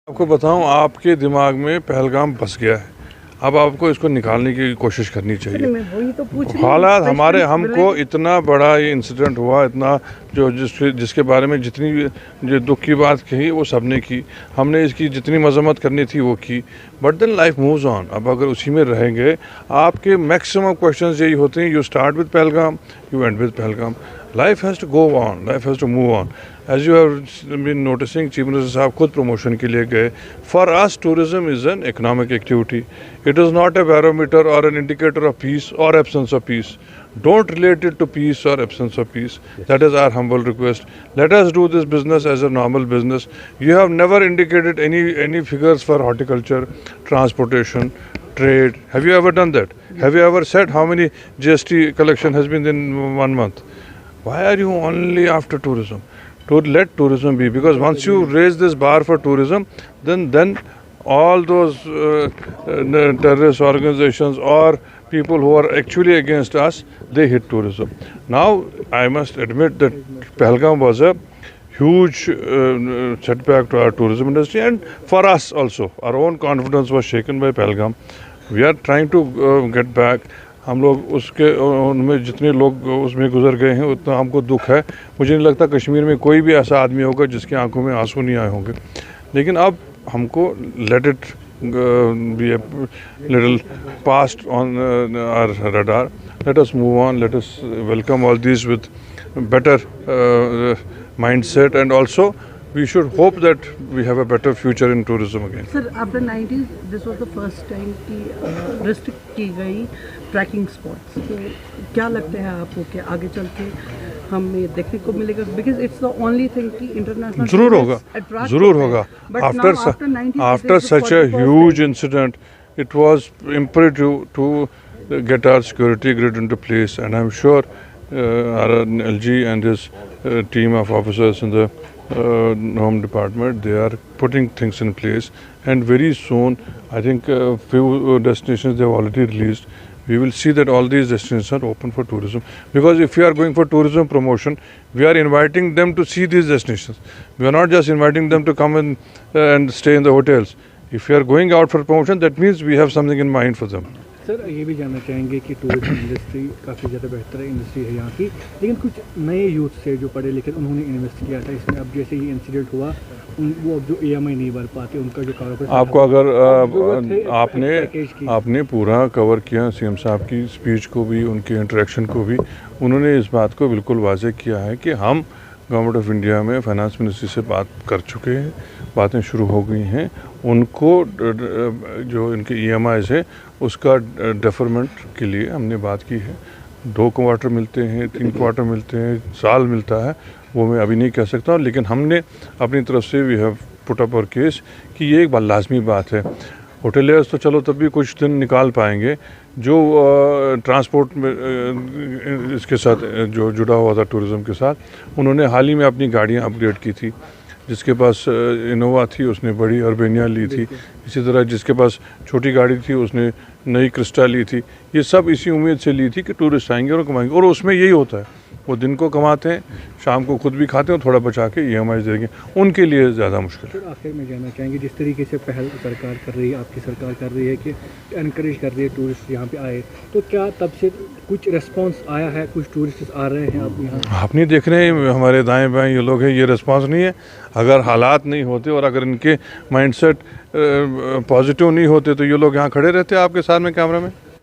आपको बताऊं, आपके दिमाग में पहलगाम बस गया है। अब आपको इसको निकालने की कोशिश करनी चाहिए। मैं वही तो पूछ रही हूँ। हालात हमारे स्पेशलिस्ट हमको मिलेंगे? इतना बड़ा ये इंसिडेंट हुआ, इतना जो जिसके बारे में जितनी जो दुख की बात कही वो सबने की, हमने इसकी जितनी मजम्मत करनी थी वो की। But then life moves on. अब अगर उसी में रहेंगे, आपके मैक्सिमम क्वेश्चंस यही होते हैं, you start with Pahalgam, you end with Pahalgam. Life has to go on, life has to move on. As you have been noticing, chief minister साहब खुद प्रमोशन के लिए गए। For us tourism is an economic activity, it is not a barometer or an indicator of peace or absence of peace. Don't relate it to peace or absence of peace. That is our humble request. Let us do this business as a normal business. You have never indicated any figures for horticulture, transportation, trade. Have you ever done that? Have you ever said how many GST collection has been in 1 month? Why are you only after tourism? To let tourism be, because once you raise this bar for tourism, then all those terrorist organizations or people who are actually against us, they hit tourism. Now, I must admit that Pahalgam was a huge setback to our tourism industry and for us also. Our own confidence was shaken by Pahalgam. We are trying to get back. हम लोग उसके उनमें जितने लोग उसमें गुजर गए हैं उतना हमको दुख है। मुझे नहीं लगता कश्मीर में कोई भी ऐसा आदमी होगा जिसकी आंखों में आंसू नहीं आए होंगे। लेकिन अब हमको let it be a little past on our radar. Let us move on, let us welcome all this with better mindset, and also we should hope that we have a better future in tourism again. Sir, after 90s, this was the first time कि restrict की गई trekking spots. तो क्या लगता है आपको कि आगे चल के हमें देखने को मिलेगा? Because it's the only thing कि इंटरनेशनल जरूर होगा, जरूर होगा। After such a huge incident, it was imperative to get our security grid into place, and I'm sure our LG and his team of officers in the Home Department, they are putting things in place, and very soon, I think a few destinations they have already released. We will see that all these destinations are open for tourism, because if we are going for tourism promotion, we are inviting them to see these destinations. We are not just inviting them to come in and stay in the hotels. If we are going out for promotion, that means we have something in mind for them. Sir, ये भी जानना चाहेंगे कि tourism industry काफ़ी ज़्यादा बेहतर industry है यहाँ की, लेकिन कुछ नए यूथ से जो पढ़े लिखे उन्होंने इन्वेस्ट किया था इसमें। अब जैसे ही इंसिडेंट हुआ, वो अब जो EMI नहीं भर पाते, उनका जो कारोबार, आपको अगर आपने पूरा कवर किया CM साहब की स्पीच को भी, उनके इंटरेक्शन को भी, उन्होंने इस बात को बिल्कुल वाज़ेह किया है कि हम गवर्नमेंट ऑफ इंडिया में फाइनेंस मिनिस्ट्री से बात कर चुके हैं, बातें शुरू हो गई हैं। उनको जो इनके EMIs है उसका डेफरमेंट के लिए हमने बात की है। 2 क्वार्टर मिलते हैं, 3 क्वार्टर मिलते हैं, साल मिलता है, वो मैं अभी नहीं कह सकता, लेकिन हमने अपनी तरफ से वी हैव पुट अप और केस कि ये एक बात लाजमी बात है। होटलियर्स तो चलो तब भी कुछ दिन निकाल पाएंगे, जो ट्रांसपोर्ट में इसके साथ जो जुड़ा हुआ था टूरिज़म के साथ, उन्होंने हाल ही में अपनी गाड़ियाँ अपग्रेड की थी। जिसके पास इनोवा थी उसने बड़ी अर्बेनिया ली थी, इसी तरह जिसके पास छोटी गाड़ी थी उसने नई क्रिस्टा ली थी। ये सब इसी उम्मीद से ली थी कि टूरिस्ट आएंगे और कमाएंगे, और उसमें यही होता है, वो दिन को कमाते हैं, शाम को खुद भी खाते हैं, थोड़ा बचा के EMI देंगे, उनके लिए ज़्यादा मुश्किल है। सर, आखिर में जानना चाहेंगे, जिस तरीके से पहल सरकार कर रही है, आपकी सरकार कर रही है कि एनकरेज कर रही है टूरिस्ट यहाँ पे आए, तो क्या तब से कुछ रिस्पांस आया है? कुछ टूरिस्ट आ रहे हैं अब यहाँ? आप नहीं देख रहे हैं हमारे दाएं बाएं ये लोग हैं, ये रिस्पांस नहीं है। अगर हालात नहीं होते और अगर इनके माइंडसेट पॉजिटिव नहीं होते तो ये लोग यहाँ खड़े रहते आपके सामने कैमरा में।